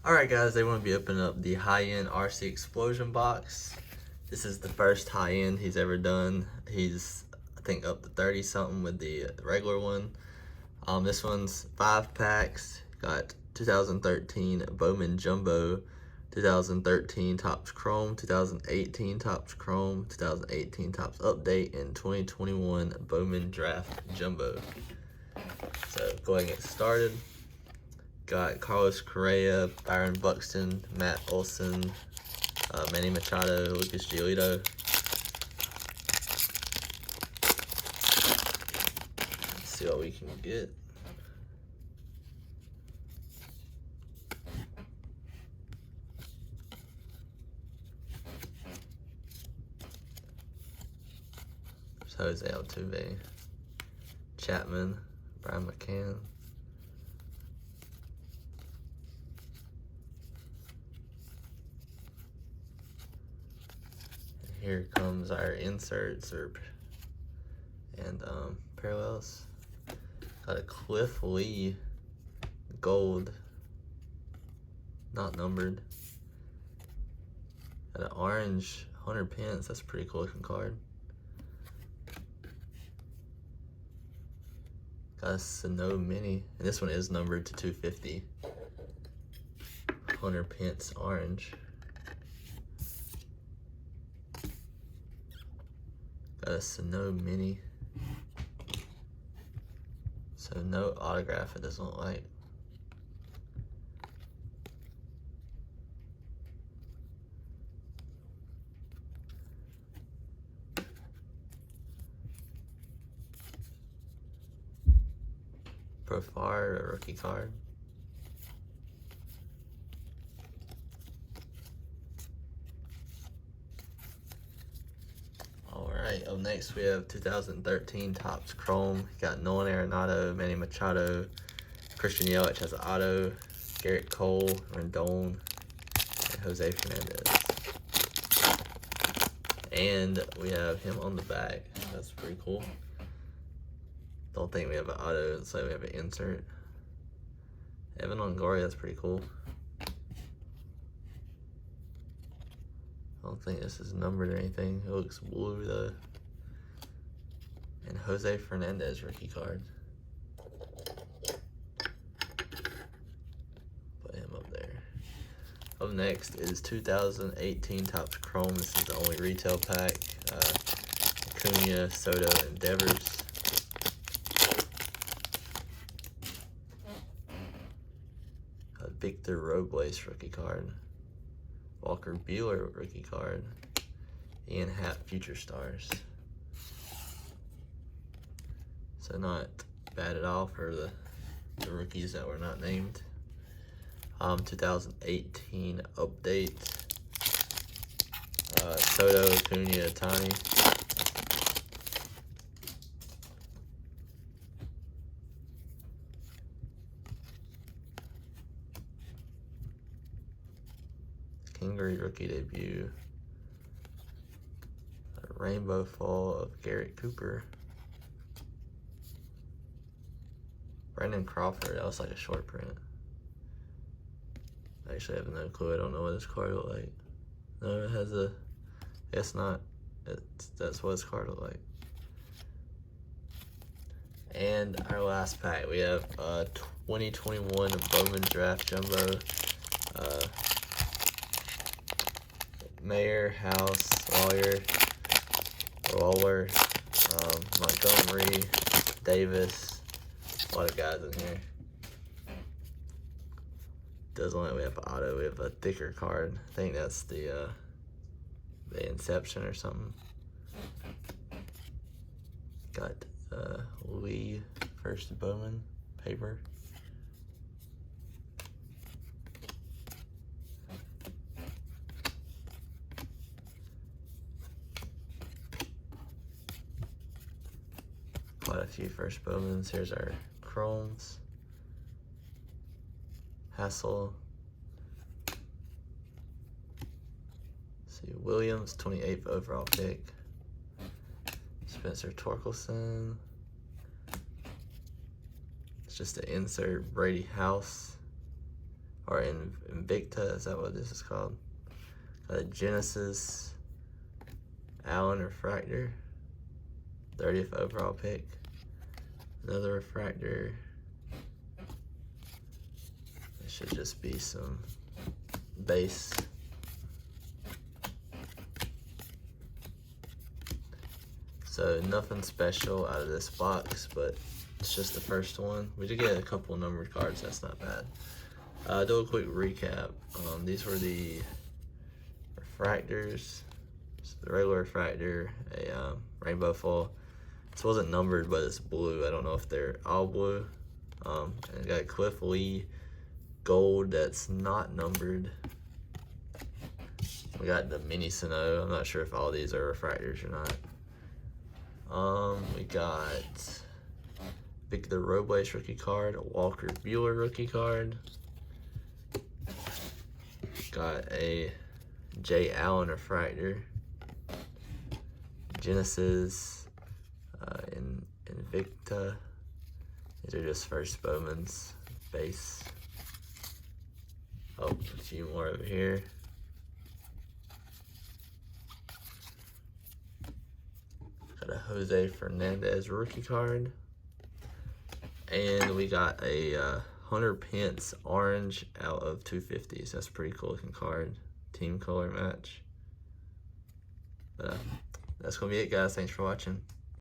Alright guys, they want to be opening up the high-end RC Explosion box. This is the first high-end he's ever done. He's, I think, up to 30 something with the regular one. This one's 5 packs. Got 2013 Bowman Jumbo, 2013 Topps Chrome, 2018 Topps Chrome, 2018 Topps Update, and 2021 Bowman Draft Jumbo. So go ahead and get started. Got Carlos Correa, Byron Buxton, Matt Olson, Manny Machado, Lucas Giolito. Let's see what we can get. There's Jose Altuve, Chapman, Brian McCann. Here comes our inserts and parallels. Got a Cliff Lee gold, not numbered. Got an orange Hunter Pence. That's a pretty cool looking card. Got a Sano Mini, and this one is numbered to 250. Hunter Pence orange. Got a Sano Mini. So no autograph, it doesn't look like. Profile, a rookie card. Alright, up next we have 2013 Topps Chrome. Got Nolan Arenado, Manny Machado, Christian Yelich has an auto, Garrett Cole, Rendon, and Jose Fernandez. And we have him on the back. That's pretty cool. Don't think we have an auto, it's like we have an insert. Evan Longoria, that's pretty cool. I don't think this is numbered or anything. It looks blue though. And Jose Fernandez rookie card. Put him up there. Up next is 2018 Topps Chrome. This is the only retail pack. Acuna, Soto, and Devers. Victor Robles rookie card. Walker Buehler rookie card. Ian Happ Future Stars. So not bad at all for the rookies that were not named. 2018 update. Soto, Acuna, Ohtani. Kingery rookie debut. A rainbow fall of Garrett Cooper. Brandon Crawford, that was like a short print. I actually have no clue. I don't know what this card looked like. No, it has a, it's not, that's what this card looked like. And our last pack, we have 2021 Bowman Draft Jumbo. Mayer, House, Lawler, Montgomery, Davis, a lot of guys in here. Doesn't look like we have an auto, we have a thicker card. I think that's the Inception or something. Got Lee first Bowman paper. Quite a few first Bowmans. Here's our Chromes. Hassel. See, Williams, 28th overall pick. Spencer Torkelson. It's just an insert. Brady House. or Invicta, is that what this is called? Got a Genesis Allen refractor, 30th overall pick. Another refractor. It should just be some base. So nothing special out of this box, but it's just the first one. We did get a couple numbered cards, that's not bad. Do a quick recap. These were the refractors. So the regular refractor, a rainbow foil. This wasn't numbered, but it's blue. I don't know if they're all blue. And it got Cliff Lee gold that's not numbered. We got the mini Sano. I'm not sure if all these are refractors or not. We got Victor Robles rookie card, a Walker Buehler rookie card. Got a Jay Allen refractor. Genesis, Invicta. These are just first Bowman's base. Oh, a few more over here. Got a Jose Fernandez rookie card. And we got a Hunter Pence orange out of 250s. That's a pretty cool looking card. Team color match. But that's going to be it, guys. Thanks for watching.